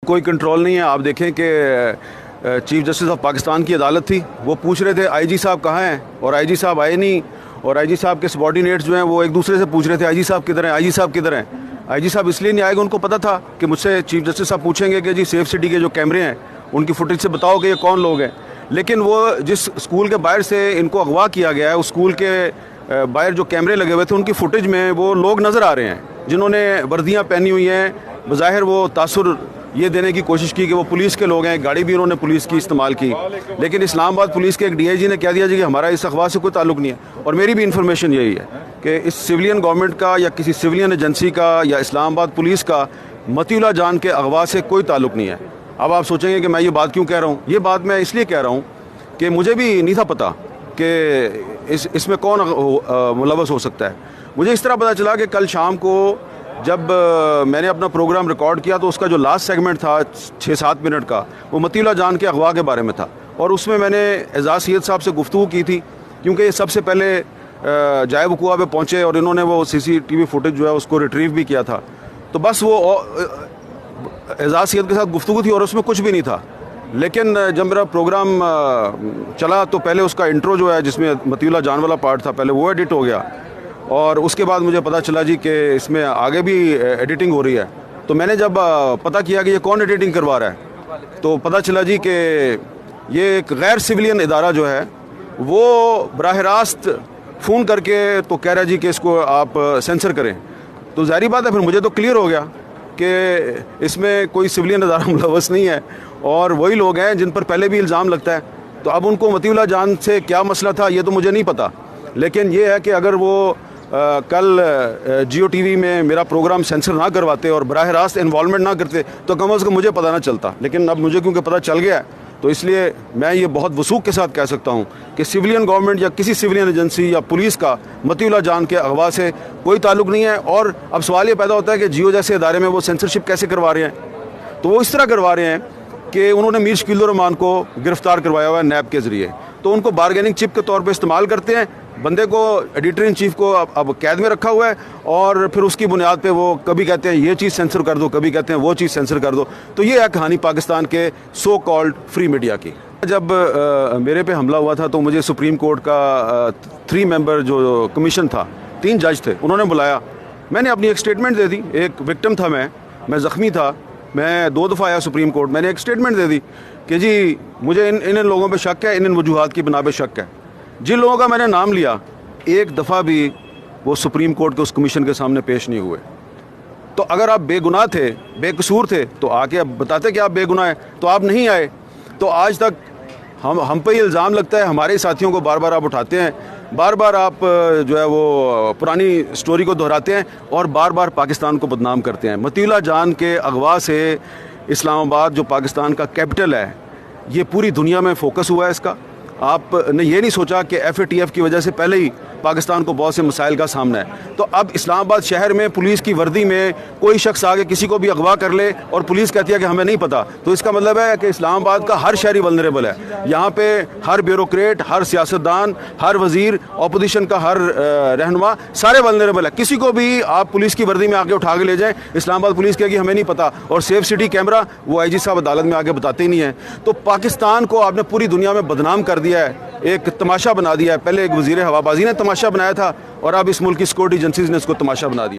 कोई कंट्रोल नहीं है। आप देखें कि चीफ जस्टिस ऑफ पाकिस्तान की अदालत थी, वो पूछ रहे थे आईजी साहब कहाँ हैं, और आईजी साहब आए नहीं। और आईजी साहब के सबॉर्डिनेट्स जो हैं वो एक दूसरे से पूछ रहे थे आईजी साहब किधर हैं, आईजी साहब किधर हैं। आईजी साहब इसलिए नहीं आएगा, उनको पता था कि मुझसे चीफ जस्टिस साहब पूछेंगे कि जी सेफ सिटी के जो कैमरे हैं उनकी फुटेज से बताओ कि ये कौन लोग हैं। लेकिन वो जिस स्कूल के बाहर से इनको अगवा किया गया है, उस स्कूल के बाहर जो कैमरे लगे हुए थे उनकी फुटेज में वो लोग नज़र आ रहे हैं जिन्होंने वर्दियाँ पहनी हुई हैं। बज़ाहिर वो तासुर ये देने की कोशिश की कि वो पुलिस के लोग हैं, गाड़ी भी उन्होंने पुलिस की इस्तेमाल की। लेकिन इस्लामाबाद पुलिस के एक डीआईजी ने कह दिया जी कि हमारा इस अगवा से कोई ताल्लुक़ नहीं है। और मेरी भी इन्फॉर्मेशन यही है कि इस सिविलियन गवर्नमेंट का या किसी सिविलियन एजेंसी का या इस्लामाबाद पुलिस का मतीउल्लाह जान के अगवा से कोई ताल्लुक़ नहीं है। अब आप सोचेंगे कि मैं ये बात क्यों कह रहा हूँ। ये बात मैं इसलिए कह रहा हूँ कि मुझे भी नहीं था पता कि इसमें कौन मुलव्वस हो सकता है। मुझे इस तरह पता चला कि कल शाम को जब मैंने अपना प्रोग्राम रिकॉर्ड किया तो उसका जो लास्ट सेगमेंट था 6-7 मिनट का, वो मतीउल्लाह जान के अगवा के बारे में था। और उसमें मैंने एजाज़ सैयद साहब से गुफ्तगू की थी, क्योंकि ये सबसे पहले जाए वक़ुआ पे पहुँचे और इन्होंने वो CCTV फुटेज जो है उसको रिट्रीव भी किया था। तो बस वो एजाज़ सैयद के साथ गुफ्तगू थी और उसमें कुछ भी नहीं था। लेकिन जब मेरा प्रोग्राम चला तो पहले उसका इंट्रो जो है जिसमें मतीउल्लाह जान वाला पार्ट था, पहले वो एडिट हो गया। और उसके बाद मुझे पता चला जी कि इसमें आगे भी एडिटिंग हो रही है। तो मैंने जब पता किया कि ये कौन एडिटिंग करवा रहा है, तो पता चला जी कि ये एक गैर सिविलियन इदारा जो है वो बराह रास्त फ़ोन करके तो कह रहा है जी कि इसको आप सेंसर करें। तो ज़ाहिर बात है फिर मुझे तो क्लियर हो गया कि इसमें कोई सिविलियन इदारा मुलव्वस नहीं है और वही लोग हैं जिन पर पहले भी इल्ज़ाम लगता है। तो अब उनको मतीउल्लाह जान से क्या मसला था ये तो मुझे नहीं पता। लेकिन ये है कि अगर वो कल जियो टीवी में मेरा प्रोग्राम सेंसर ना करवाते और बराह रास्त इन्वॉल्वमेंट ना करते तो कम अज़ कम मुझे पता ना चलता। लेकिन अब मुझे क्योंकि पता चल गया है तो इसलिए मैं ये बहुत वसूख के साथ कह सकता हूँ कि सिविलियन गवर्नमेंट या किसी सिविलियन एजेंसी या पुलिस का मतीउल्लाह जान के अगवा से कोई ताल्लुक़ नहीं है। और अब सवाल ये पैदा होता है कि जियो जैसे इदारे में वो सेंसरशिप कैसे करवा रहे हैं। तो वो इस तरह करवा रहे हैं कि उन्होंने मीर शकील रहमान को गिरफ़्तार करवाया हुआ है नैब के ज़रिए, तो उनको बारगेनिंग चिप के तौर पर इस्तेमाल करते हैं। बंदे को एडिटर इन चीफ को अब कैद में रखा हुआ है और फिर उसकी बुनियाद पे वो कभी कहते हैं ये चीज़ सेंसर कर दो, कभी कहते हैं वो चीज़ सेंसर कर दो। तो ये है कहानी पाकिस्तान के सो कॉल्ड फ्री मीडिया की। जब मेरे पे हमला हुआ था तो मुझे सुप्रीम कोर्ट का 3 मेंबर जो कमीशन था, 3 जज थे, उन्होंने बुलाया। मैंने अपनी एक स्टेटमेंट दे दी। एक विक्टिम था मैं ज़ख्मी था, मैं 2 दफ़ा आया सुप्रीम कोर्ट। मैंने एक स्टेटमेंट दे दी कि जी मुझे इन लोगों पे शक है, इन वजूहात की बिना पे शक है। जिन लोगों का मैंने नाम लिया एक दफ़ा भी वो सुप्रीम कोर्ट के उस कमीशन के सामने पेश नहीं हुए। तो अगर आप बेगुनाह थे, बेकसूर थे तो आके अब बताते कि आप बेगुनाह हैं, तो आप नहीं आए। तो आज तक हम पे इल्ज़ाम लगता है, हमारे साथियों को बार बार आप उठाते हैं, बार बार आप जो है वो पुरानी स्टोरी को दोहराते हैं और बार बार पाकिस्तान को बदनाम करते हैं। मतीउल्लाह जान के अगवा से इस्लामाबाद जो पाकिस्तान का कैपिटल है ये पूरी दुनिया में फोकस हुआ है इसका। आपने ये नहीं सोचा कि FATF की वजह से पहले ही पाकिस्तान को बहुत से मसाइल का सामना है। तो अब इस्लामाबाद शहर में पुलिस की वर्दी में कोई शख्स आगे किसी को भी अगवा कर ले और पुलिस कहती है कि हमें नहीं पता, तो इसका मतलब है कि इस्लामाबाद का हर शहरी वल्नरेबल है। यहाँ पे हर ब्यूरोक्रेट, हर सियासतदान, हर वजीर, अपोजिशन का हर रहनुमा, सारे वल्नरेबल है। किसी को भी आप पुलिस की वर्दी में आके उठा के ले जाएं, इस्लामाबाद पुलिस कहेगी हमें नहीं पता। और सेफ सिटी कैमरा वो IG साहब अदालत में आके बताते ही नहीं है। तो पाकिस्तान को आपने पूरी दुनिया में बदनाम कर दिया है, एक तमाशा बना दिया है। पहले एक वजीर हवाबाजी ने तमाशा बनाया था और अब इस मुल्क की सिक्योरिटी एजेंसीज ने इसको तमाशा बना दिया।